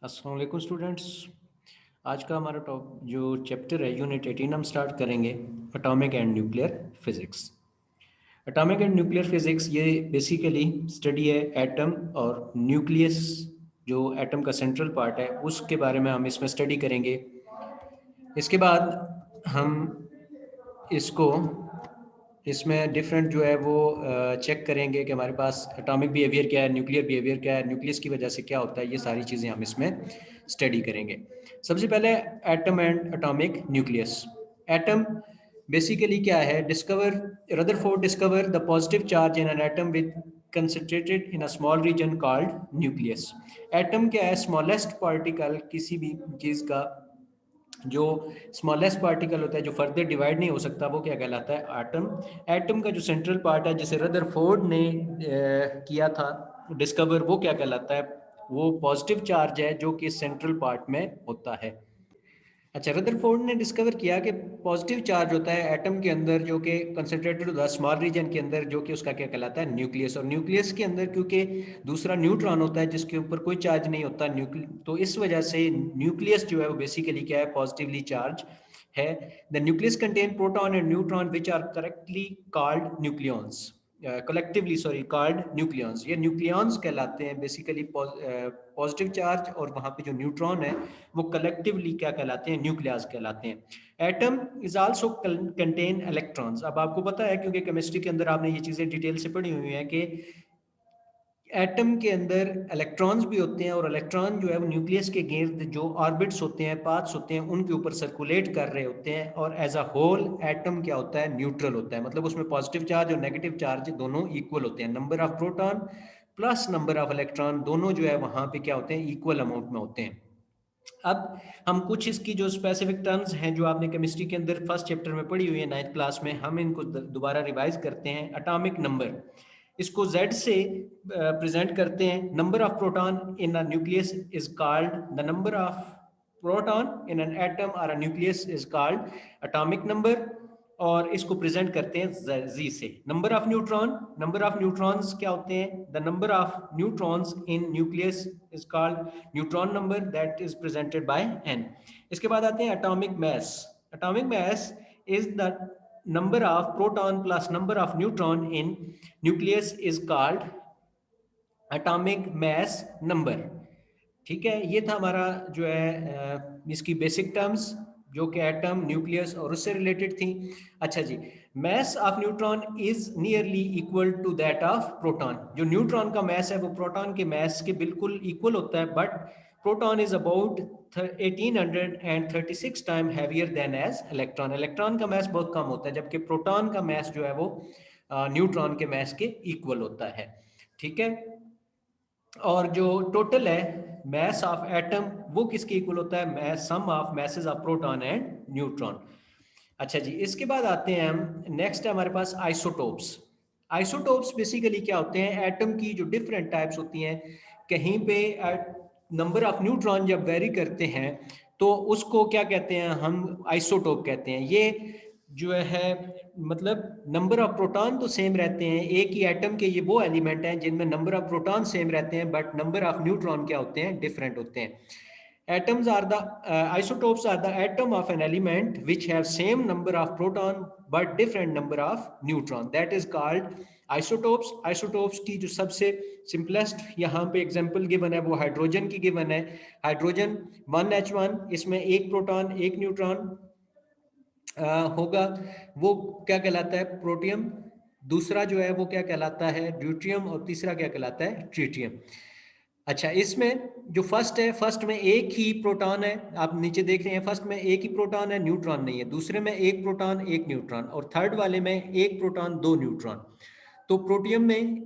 अस्सलाम वालेकुम स्टूडेंट्स। आज का हमारा जो चैप्टर है यूनिट 18 हम स्टार्ट करेंगे atomic and nuclear physics. Atomic and nuclear physics ये बेसिकली स्टडी है एटम और न्यूक्लियस, जो एटम का सेंट्रल पार्ट है उसके बारे में हम इसमें स्टडी करेंगे। इसके बाद हम इसको इसमें डिफरेंट जो है वो चेक करेंगे कि हमारे पास एटॉमिक बिहेवियर क्या है, न्यूक्लियर बिहेवियर क्या है, न्यूक्लियस की वजह से क्या होता है, ये सारी चीज़ें हम इसमें स्टडी करेंगे। सबसे पहले atom and atomic nucleus. Atom basically क्या है? Rutherford discover the positive charge in an atom with concentrated in a small reason called nucleus. Atom क्या है? स्मॉलेस्ट पार्टिकल किसी भी चीज़ का जो स्मॉलेस्ट पार्टिकल होता है, जो फर्दर डिवाइड नहीं हो सकता, वो क्या कहलाता है? एटम। एटम का जो सेंट्रल पार्ट है जिसे रदरफोर्ड ने किया था डिस्कवर, वो क्या कहलाता है? वो पॉजिटिव चार्ज है जो कि सेंट्रल पार्ट में होता है। अच्छा, रदरफोर्ड ने डिस्कवर किया कि पॉजिटिव चार्ज होता है एटम के अंदर जो कि कंसंट्रेटेड होता है स्मॉल रीजन के अंदर, जो कि उसका क्या कहलाता है? न्यूक्लियस। और न्यूक्लियस के अंदर क्योंकि दूसरा न्यूट्रॉन होता है जिसके ऊपर कोई चार्ज नहीं होता, तो इस वजह से न्यूक्लियस जो है वो बेसिकली क्या है? पॉजिटिवली चार्ज है। The nucleus contain proton and neutron which are correctly called nucleons, collectively sorry called nucleons. ये न्यूक्लियॉन्स कहलाते हैं बेसिकली पॉजिटिव चार्ज, और वहाँ पे जो न्यूट्रॉन है वो कलेक्टिवली क्या कहलाते हैं? न्यूक्लियस कहलाते हैं। Atom is also contain electrons. अब आपको पता है क्योंकि केमिस्ट्री के अंदर आपने ये चीज़ें डिटेल से पढ़ी हुई हैं कि एटम के अंदर इलेक्ट्रॉन्स भी होते हैं, और इलेक्ट्रॉन जो है वो न्यूक्लियस के गिर्द जो ऑर्बिट्स होते हैं, पाथ्स होते हैं, उनके ऊपर सर्कुलेट कर रहे होते हैं। और एज अ होल एटम क्या होता है? न्यूट्रल होता है। मतलब उसमें पॉजिटिव चार्ज और नेगेटिव चार्ज दोनों इक्वल होते हैं। Number of proton plus number of electron दोनों जो है वहाँ पे क्या होते हैं? इक्वल अमाउंट में होते हैं। अब हम कुछ इसकी जो स्पेसिफिक टर्म्स हैं जो आपने केमिस्ट्री के अंदर फर्स्ट चैप्टर में पढ़ी हुई है 9th क्लास में, हम इनको दोबारा रिवाइज करते हैं। एटॉमिक नंबर, इसको Z से प्रेजेंट करते हैं। Number of proton in a nucleus is called the number of proton in an atom और a nucleus is called atomic number, और इसको प्रेजेंट करते हैं जी से। नंबर ऑफ न्यूट्रॉन्स क्या होते हैं? The number of neutrons in nucleus is called neutron number, that is presented by n। इसके बाद आते हैं atomic mass. Atomic mass is the number of proton plus number of neutron in nucleus is called atomic mass number. ठीक है, ये था हमारा जो है इसकी बेसिक टर्म्स जो कि एटम, न्यूक्लियस और उससे रिलेटेड थी। अच्छा जी, mass of neutron is nearly equal to that of proton. जो न्यूट्रॉन का मैस है वो प्रोटॉन के मैस के बिल्कुल इक्वल होता है, but proton is about 1836 time heavier than as electron. Electron का मैस बहुत कम होता है, जबकि प्रोटॉन का मैस जो है वो न्यूट्रॉन के मैस के इक्वल होता है। ठीक है, और जो टोटल है मैस ऑफ एटम वो किसके इक्वल होता है? Mass sum of masses of proton and neutron. अच्छा जी, इसके बाद आते हैं हम नेक्स्ट है हमारे पास आइसोटोप्स। आइसोटोप्स बेसिकली क्या होते हैं? एटम की जो डिफरेंट टाइप्स होती हैं, कहीं पे नंबर ऑफ न्यूट्रॉन जब वेरी करते हैं तो उसको क्या कहते हैं? हम आइसोटोप कहते हैं। ये जो है मतलब नंबर ऑफ प्रोटॉन तो सेम रहते हैं, एक ही एटम के ये वो एलिमेंट हैं जिनमें नंबर ऑफ प्रोटॉन सेम रहते हैं, बट नंबर ऑफ न्यूट्रॉन क्या होते हैं? डिफरेंट होते हैं। Atoms are the isotopes are the atom of an element which have same number of proton but different number of neutron. That is called isotopes. Isotopes की जो सबसे simplest यहाँ पे एग्जांपल गिवन है वो हाइड्रोजन की गिवन है। Hydrogen 1H1, इसमें एक प्रोटॉन एक न्यूट्रॉन होगा, वो क्या कहलाता है? प्रोटियम। दूसरा जो है वो क्या कहलाता है? ड्यूट्रियम। और तीसरा क्या कहलाता है? ट्रिटियम। अच्छा, इसमें जो फर्स्ट है, फर्स्ट में एक ही प्रोटॉन है, आप नीचे देख रहे हैं, फर्स्ट में एक ही प्रोटॉन है, न्यूट्रॉन नहीं है। दूसरे में एक प्रोटॉन एक न्यूट्रॉन, और थर्ड वाले में एक प्रोटॉन दो न्यूट्रॉन। तो प्रोटियम में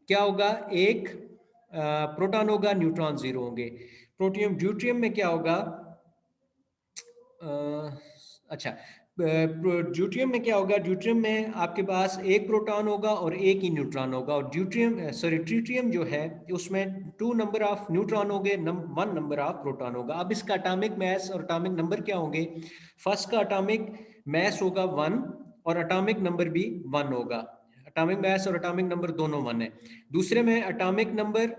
क्या होगा? एक प्रोटॉन होगा, न्यूट्रॉन जीरो होंगे। प्रोटियम ड्यूट्रियम में क्या होगा? अच्छा, ड्यूट्रियम में क्या होगा? ड्यूट्रियम में आपके पास एक प्रोटॉन होगा और एक ही न्यूट्रॉन होगा। और ट्रिटियम जो है उसमें 2 नंबर ऑफ न्यूट्रॉन होंगे, 1 नंबर ऑफ प्रोटॉन होगा। अब इसका एटॉमिक मैस और एटॉमिक नंबर क्या होंगे? फर्स्ट का एटॉमिक मैस होगा 1 और एटॉमिक नंबर भी 1 होगा। एटॉमिक मैस और एटॉमिक नंबर दोनों 1 है। दूसरे में एटॉमिक नंबर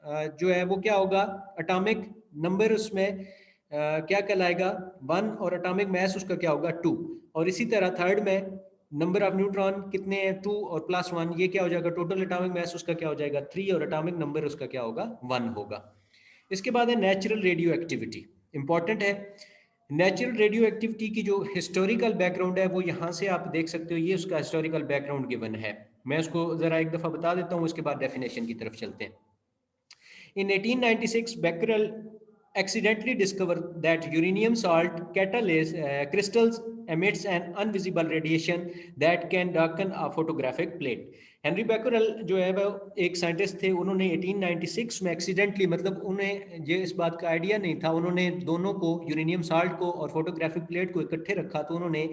जो है वो क्या होगा, एटॉमिक नंबर उसमें क्या कहलाएगा 1, और एटॉमिक मास उसका क्या होगा 2। और इसी तरह थर्ड में नंबर ऑफ न्यूट्रॉन कितने हैं 2 और +1, ये क्या हो जाएगा, टोटल एटॉमिक मास उसका क्या हो जाएगा 3 और एटॉमिक नंबर उसका क्या होगा 1 होगा। इसके बाद है नेचुरल रेडियो एक्टिविटी, इंपॉर्टेंट है। नेचुरल रेडियो एक्टिविटी की जो हिस्टोरिकल बैकग्राउंड है वो यहाँ से आप देख सकते हो, ये उसका हिस्टोरिकल बैकग्राउंड गिवन है। मैं उसको ज़रा एक दफ़ा बता देता हूँ, उसके बाद डेफिनेशन की तरफ चलते हैं। In 1896, Becquerel accidentally discovered that uranium salt crystals emits an invisible radiation that can darken a photographic plate. Henry Becquerel जो है वो एक साइंटिस्ट थे, उन्होंने 1896 में एक्सीडेंटली, मतलब उन्हें ये इस बात का आइडिया नहीं था, उन्होंने दोनों को, यूरेनियम साल्ट को और फोटोग्राफिक प्लेट को इकट्ठे रखा, तो उन्होंने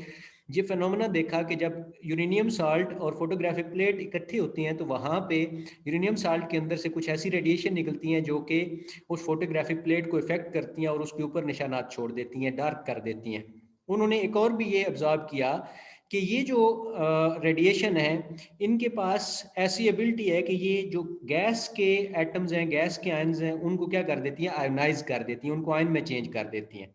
ये फिनोमेना देखा कि जब यूरेनियम साल्ट और फोटोग्राफिक प्लेट इकट्ठी होती हैं तो वहाँ पे यूरेनियम साल्ट के अंदर से कुछ ऐसी रेडिएशन निकलती हैं जो कि उस फोटोग्राफिक प्लेट को इफेक्ट करती हैं और उसके ऊपर निशानात छोड़ देती हैं, डार्क कर देती हैं। उन्होंने एक और भी ये ऑब्जर्व किया कि ये जो रेडिएशन है, इनके पास ऐसी एबिलिटी है कि ये जो गैस के एटम्स हैं, गैस के आयन्स हैं, उनको क्या कर देती हैं, आयोनाइज कर देती हैं, उनको आयन में चेंज कर देती हैं।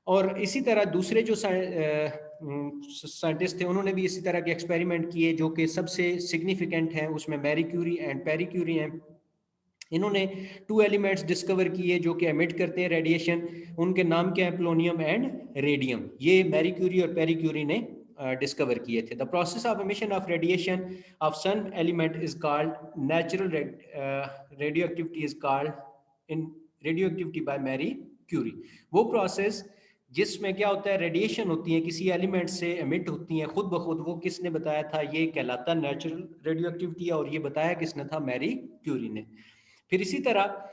और इसी तरह दूसरे जो साइंटिस्ट थे, उन्होंने भी इसी तरह के एक्सपेरिमेंट किए, जो कि सबसे सिग्निफिकेंट हैं उसमें Marie Curie and Pierre Curie हैं। इन्होंने 2 एलिमेंट्स डिस्कवर किए जो कि एमिट करते हैं रेडिएशन, उनके नाम क्या है, पोलोनियम एंड रेडियम। ये मैरी क्यूरी और पेरी क्यूरी ने डिस्कवर किए थे। The process of emission of radiation of sun element is called natural radioactivity is called in radioactivity by Marie Curie. वो प्रोसेस जिसमें क्या होता है, रेडिएशन होती है किसी एलिमेंट से एमिट होती हैं खुद ब खुद, वो किसने बताया था, ये कहलाता नेचुरल रेडियो एक्टिविटी, और ये बताया किसने था, मैरी क्यूरी ने। फिर इसी तरह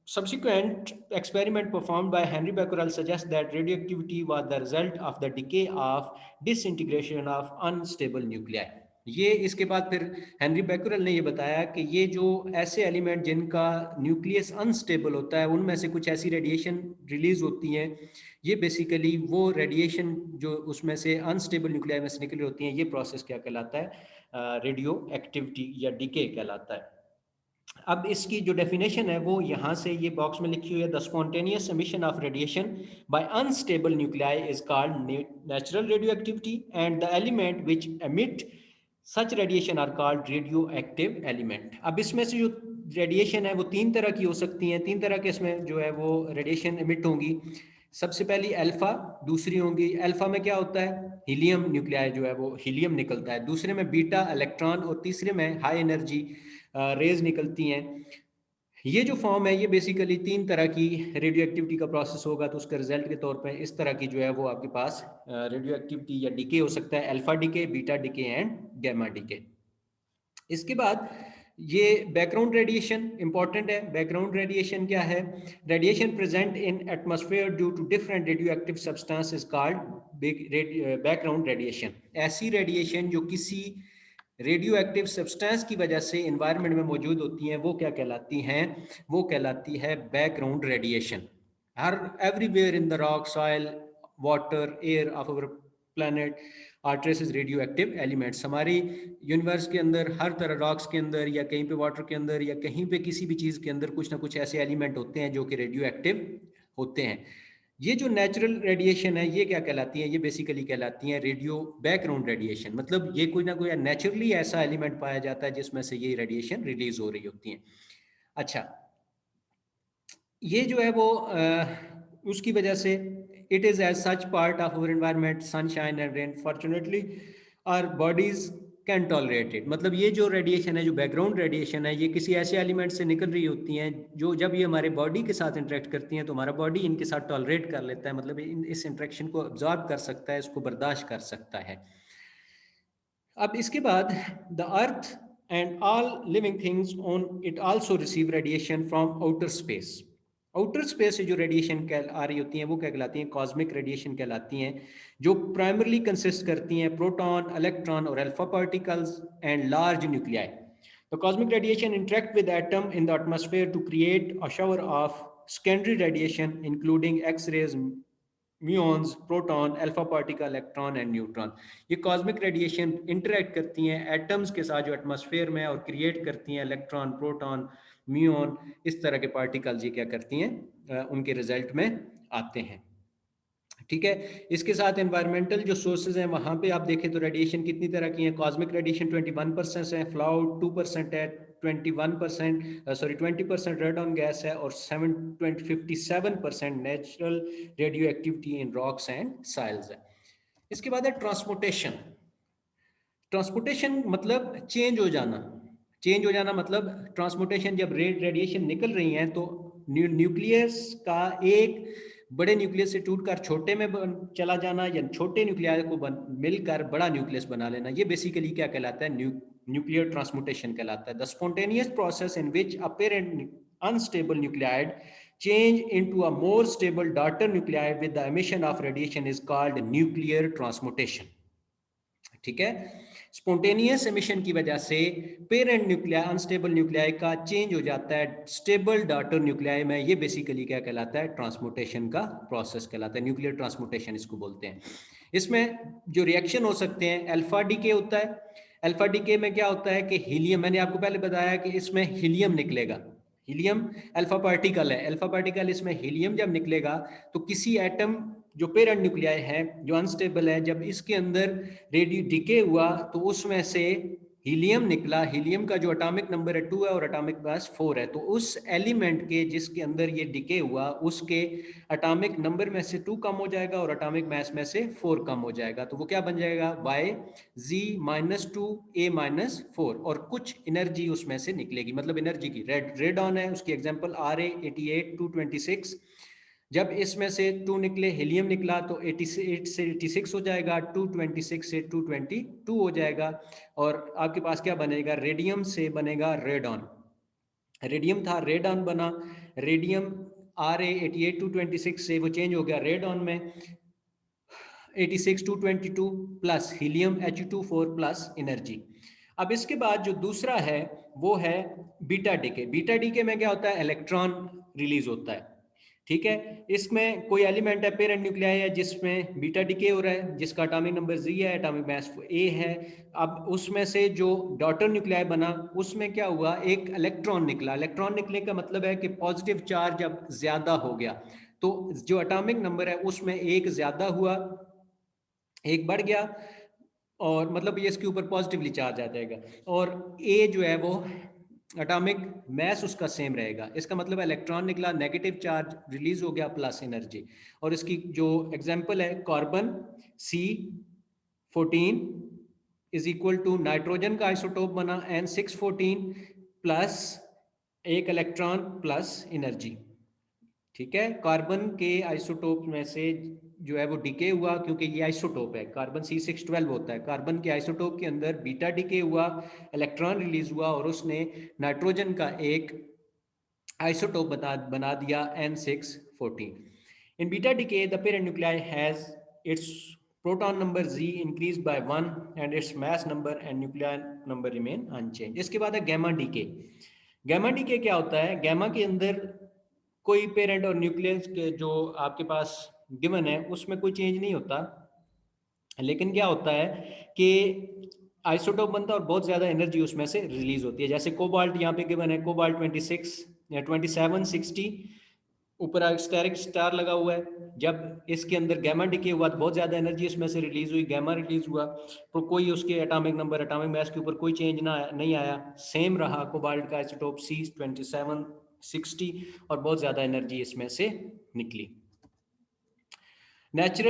subsequent experiment performed by Henry Becquerel suggest that radioactivity was the result of the decay of disintegration of unstable nuclei। ये इसके बाद फिर हेनरी बैकरल ने ये बताया कि ये जो ऐसे एलिमेंट जिनका न्यूक्लियस अनस्टेबल होता है, उनमें से कुछ ऐसी रेडिएशन रिलीज होती हैं, ये बेसिकली वो रेडिएशन जो उसमें से अनस्टेबल न्यूक्लियाई में से निकली होती हैं, ये प्रोसेस क्या कहलाता है, रेडियो एक्टिविटी या डीके कहलाता है। अब इसकी जो डेफिनेशन है वो यहाँ से ये बॉक्स में लिखी हुई है, the spontaneous emission of radiation by unstable nuclei is called natural radioactivity and the element which emit such radiation are called radioactive element. अब इसमें से जो रेडिएशन है वो 3 तरह की हो सकती हैं, 3 तरह के इसमें जो है वो रेडिएशन एमिट होंगी। सबसे पहली अल्फा, दूसरी होंगी, अल्फा में क्या होता है, हीलियम न्यूक्लियाई जो है वो हीलियम निकलता है, दूसरे में बीटा इलेक्ट्रॉन, और तीसरे में हाई एनर्जी रेज निकलती हैं। ये जो फॉर्म है ये बेसिकली 3 तरह की रेडियो एक्टिविटी का प्रोसेस होगा, तो उसके रिजल्ट के तौर पे इस तरह की जो है वो आपके पास रेडियो एक्टिविटी या डीके हो सकता है, alpha decay, beta decay and gamma decay. इसके बाद ये बैकग्राउंड रेडिएशन इंपॉर्टेंट है। बैकग्राउंड रेडिएशन क्या है, radiation present in atmosphere due to different radioactive substance is called background radiation. ऐसी रेडिएशन जो किसी रेडियो एक्टिव सब्सटेंस की वजह से एनवायरनमेंट में मौजूद होती हैं, वो क्या कहलाती हैं, वो कहलाती है बैकग्राउंड रेडिएशन। हर everywhere in the rock, soil, water, air of our planet are traces radioactive elements. हमारी यूनिवर्स के अंदर हर तरह रॉक्स के अंदर या कहीं पे वाटर के अंदर या कहीं पे किसी भी चीज़ के अंदर कुछ ना कुछ ऐसे एलिमेंट होते हैं जो कि रेडियो एक्टिव होते हैं। ये जो नेचुरल रेडिएशन है ये क्या कहलाती है, ये बेसिकली कहलाती है रेडियो बैकग्राउंड रेडिएशन। मतलब ये कोई ना कोई नेचुरली ऐसा एलिमेंट पाया जाता है जिसमें से ये रेडिएशन रिलीज हो रही होती है। अच्छा, ये जो है वो उसकी वजह से it is as such part of our environment, sunshine and rain, fortunately our bodies can tolerate it. मतलब ये जो रेडिएशन है, जो बैकग्राउंड रेडिएशन है, ये किसी ऐसे एलिमेंट से निकल रही होती हैं जो जब ये हमारे बॉडी के साथ इंटरेक्ट करती हैं तो हमारा बॉडी इनके साथ टॉलरेट कर लेता है, मतलब इस इंटरेक्शन को ऑब्जॉर्व कर सकता है, इसको बर्दाश्त कर सकता है। अब इसके बाद the earth and all living things on it also receive radiation from outer space. Outer space से जो रेडिएशन आ रही होती हैं वो क्या कहलाती हैं, कॉस्मिक रेडिएशन कहलाती हैं, जो प्राइमरली कंसिस्ट करती हैं प्रोटॉन, इलेक्ट्रॉन और alpha particles and large nuclei. The cosmic radiation interact with atom in the atmosphere to create a shower of secondary radiation including X-rays, muons, proton, alpha particle, electron and neutron. ये cosmic radiation interact करती हैं atoms के साथ जो atmosphere में और create करती हैं इलेक्ट्रॉन, प्रोटॉन, म्यूऑन, इस तरह के पार्टिकल्स ये क्या करती हैं, उनके रिजल्ट में आते हैं। ठीक है, इसके साथ एनवायरमेंटल जो सोर्सेज हैं वहाँ पे आप देखें तो रेडिएशन कितनी तरह की हैं। कॉस्मिक रेडिएशन 21% है, फ्लाउड 2% है, 20% रेडॉन गैस है, और 57% natural radio activity in rocks and soils है। इसके बाद है ट्रांसपोर्टेशन। ट्रांसपोर्टेशन मतलब चेंज हो जाना। चेंज हो जाना मतलब ट्रांसपोर्टेशन, जब रेडिएशन निकल रही हैं तो न्यूक्लियस का एक बड़े न्यूक्लियस से टूटकर छोटे में चला जाना, या छोटे न्यूक्लियस को मिलकर बड़ा न्यूक्लियस बना लेना, ये बेसिकली क्या कहलाता है, न्यूक्लियर ट्रांसपोर्टेशन कहलाता है। The spontaneous process in which apparent unstable nuclide change into a more stable daughter nuclei with the emission of radiation is called nuclear transmutation। ठीक है, स्पॉन्टेनियस एमिशन की वजह से पेरेंट न्यूक्लियाई, अनस्टेबल न्यूक्लियाई का change हो जाता है stable daughter nuclei में, ये बेसिकली क्या कहलाता है, ट्रांसमुटेशन का प्रोसेस कहलाता है, न्यूक्लियर ट्रांसमुटेशन इसको बोलते हैं। इसमें जो रिएक्शन हो सकते हैं, अल्फा डीके होता है। अल्फा डीके में क्या होता है कि हीलियम, मैंने आपको पहले बताया कि इसमें हीलियम निकलेगा, हीलियम अल्फा पार्टिकल है, अल्फा पार्टिकल, इसमें हीलियम जब निकलेगा तो किसी एटम जो पेरेंट न्यूक्लियाई है जो अनस्टेबल है, जब इसके अंदर रेडियो डिके हुआ तो उसमें से हीलियम निकला। हीलियम का जो एटॉमिक नंबर है 2 है और एटॉमिक मास 4 है, तो उस एलिमेंट के जिसके अंदर ये डिके हुआ उसके एटॉमिक नंबर में से 2 कम हो जाएगा और एटॉमिक मास में से 4 कम हो जाएगा, तो वो क्या बन जाएगा, YZ-2A-4, और कुछ एनर्जी उसमें से निकलेगी, मतलब एनर्जी की रेडॉन है, उसकी एग्जांपल Ra88 226। जब इसमें से 2 निकले, हीलियम निकला, तो 88 से 86 हो जाएगा, 226 से 222 हो जाएगा, और आपके पास क्या बनेगा, रेडियम से बनेगा रेडॉन। रेडियम था, रेडॉन बना, रेडियम Ra88 226 से वो चेंज हो गया रेडॉन में 86 222 plus helium H24 plus energy. अब इसके बाद जो दूसरा है वो है बीटा डीके। बीटा डीके में क्या होता है, इलेक्ट्रॉन रिलीज होता है। ठीक है, इसमें कोई एलिमेंट है, पेरेंट न्यूक्लियाई है जिसमें बीटा डीके हो रहा है, जिसका एटॉमिक नंबर Z है, एटॉमिक मास A है। अब उसमें से जो डॉटर न्यूक्लियाई बना उसमें क्या हुआ, एक इलेक्ट्रॉन निकला। इलेक्ट्रॉन निकलने का मतलब है कि पॉजिटिव चार्ज जब ज्यादा हो गया तो जो एटॉमिक नंबर है उसमें एक ज्यादा हुआ, एक बढ़ गया, और मतलब ये इसके ऊपर पॉजिटिवली चार्ज आ जाएगा, और ए जो है वो एटॉमिक मास उसका सेम रहेगा। इसका मतलब इलेक्ट्रॉन निकला, नेगेटिव चार्ज रिलीज हो गया प्लस एनर्जी। और इसकी जो एग्जांपल है, carbon C14 is equal to nitrogen का आइसोटोप बना N614 प्लस एक इलेक्ट्रॉन प्लस एनर्जी। ठीक है, कार्बन के आइसोटोप में से जो है वो डिके हुआ, क्योंकि ये आइसोटोप है, कार्बन C612 होता है, कार्बन के आइसोटोप के अंदर बीटा डिके हुआ, इलेक्ट्रॉन रिलीज हुआ, और उसने नाइट्रोजन का एक आइसोटोप बना दिया N614। In beta decay the parent nuclei has its proton number Z increase by 1 and its mass number and nuclear number remain unchanged. इसके बाद है गैमा डीके। गैमा डीके क्या होता है, गैमा के अंदर कोई पेरेंट और न्यूक्लियस के जो आपके पास गिवन है उसमें कोई चेंज नहीं होता, लेकिन क्या होता है कि आइसोटोप बनता है और बहुत ज़्यादा एनर्जी उसमें से रिलीज होती है। जैसे कोबाल्ट यहाँ पे गिवन है, कोबाल्ट 26 या 2760, ऊपर स्टेरिक स्टार लगा हुआ है। जब इसके अंदर गैमा डिके हुआ तो बहुत ज़्यादा एनर्जी इसमें से रिलीज हुई, गैमा रिलीज हुआ, तो कोई उसके एटॉमिक नंबर, एटॉमिक मास के ऊपर कोई चेंज नहीं आया, सेम रहा कोबाल्ट का आइसोटोप C2760, और बहुत ज़्यादा एनर्जी इसमें से निकली। Nature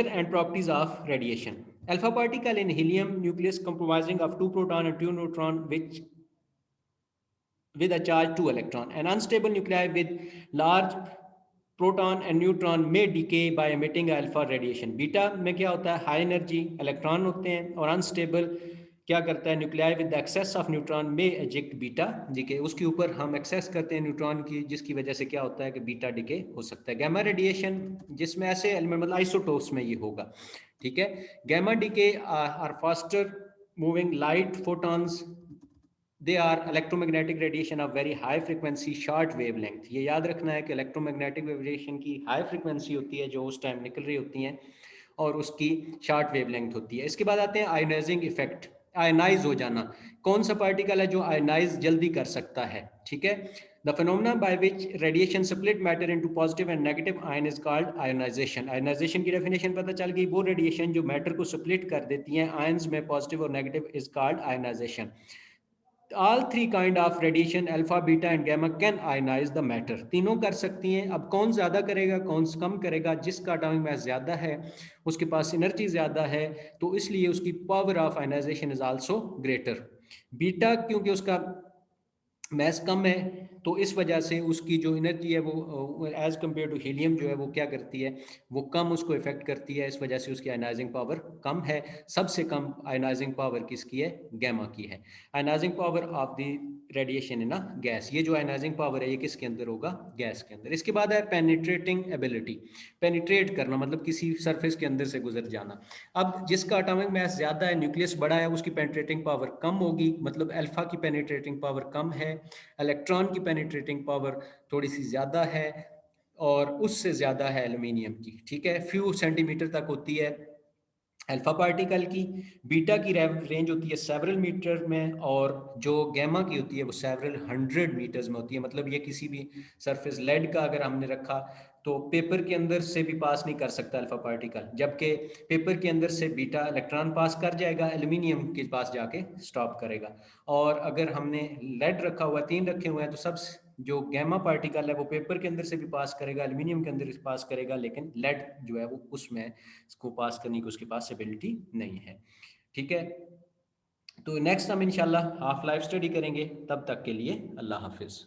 and properties of radiation. Alpha particle in helium nucleus comprising of 2 proton and 2 neutron which with a charge 2 electron. An unstable nuclei with large proton and neutron may decay by emitting alpha radiation. Beta में क्या होता है, high energy electron होते हैं, और unstable क्या करता है, nuclei with excess of neutron में एजेक्ट बीटा डिके। उसके ऊपर हम एक्सेस करते हैं न्यूट्रॉन की, जिसकी वजह से क्या होता है कि बीटा डिके हो सकता है। गैमा रेडिएशन, जिसमें ऐसे एलिमेंट मतलब आइसोटोप्स में ये होगा। ठीक है, gamma decay are faster moving light photons, they are electromagnetic radiation of very high frequency short wavelength. ये याद रखना है कि इलेक्ट्रोमैग्नेटिक रेडिएशन की हाई फ्रिक्वेंसी होती है जो उस टाइम निकल रही होती हैं, और उसकी शॉर्ट वेवलेंथ होती है। इसके बाद आते हैं आयोनाइजिंग इफेक्ट। आयनाइज हो जाना। कौन सा पार्टिकल है जो आयनाइज जल्दी कर सकता है? ठीक है, the phenomena by which radiation split matter into positive and negative ion is called ionization. Ionization की डेफिनेशन पता चल गई, वो रेडिएशन जो मैटर को स्प्लिट कर देती हैं आयंस में, पॉजिटिव और negative, is called ionization. All three kind of radiation alpha beta and gamma can ionize the matter. तीनों कर सकती हैं। अब कौन ज़्यादा करेगा, कौन कम करेगा? जिसका एटॉमिक मास ज़्यादा है, उसके पास एनर्जी ज़्यादा है, तो इसलिए उसकी power of ionization is also greater. Beta क्योंकि उसका मैस कम है, तो इस वजह से उसकी जो एनर्जी है वो एज कम्पेयर टू हीलियम जो है वो क्या करती है, वो कम उसको इफेक्ट करती है। इस वजह से उसकी आयनाइजिंग पावर कम है। सबसे कम आयनाइजिंग पावर किसकी है? गैमा की है। Ionising power of the radiation है ना गैस। ये जो आयनाइजिंग पावर है ये किसके अंदर होगा? गैस के अंदर। इसके बाद है पेनिट्रेटिंग एबिलिटी। पेनिट्रेट करना मतलब किसी सरफेस के अंदर से गुजर जाना। अब जिसका एटॉमिक मास ज़्यादा है, न्यूक्लियस बड़ा है, उसकी पेनिट्रेटिंग पावर कम होगी, मतलब अल्फा की पेनिट्रेटिंग पावर कम है। इलेक्ट्रॉन की पेनिट्रेटिंग पावर थोड़ी सी ज़्यादा है, और उससे ज़्यादा है एल्यूमिनियम की। ठीक है, फ्यू सेंटीमीटर तक होती है अल्फा पार्टिकल की। बीटा की रेंज होती है सेवरल मीटर में, और जो गैमा की होती है वो सेवरल 100 मीटर्स में होती है। मतलब ये किसी भी सरफेस लेड का अगर हमने रखा तो पेपर के अंदर से भी पास नहीं कर सकता अल्फा पार्टिकल, जबकि पेपर के अंदर से बीटा इलेक्ट्रॉन पास कर जाएगा, एल्यूमिनियम के पास जाके स्टॉप करेगा। और अगर हमने लेड रखा हुआ, 3 रखे हुए हैं, तो सब जो गैमा पार्टिकल है वो पेपर के अंदर से भी पास करेगा, एल्यूमिनियम के अंदर से पास करेगा, लेकिन लेड जो है वो उसमें इसको पास करने की उसके पास एबिलिटी नहीं है। ठीक है, तो नेक्स्ट हम इंशाल्लाह हाफ लाइफ स्टडी करेंगे। तब तक के लिए अल्लाह हाफिज़।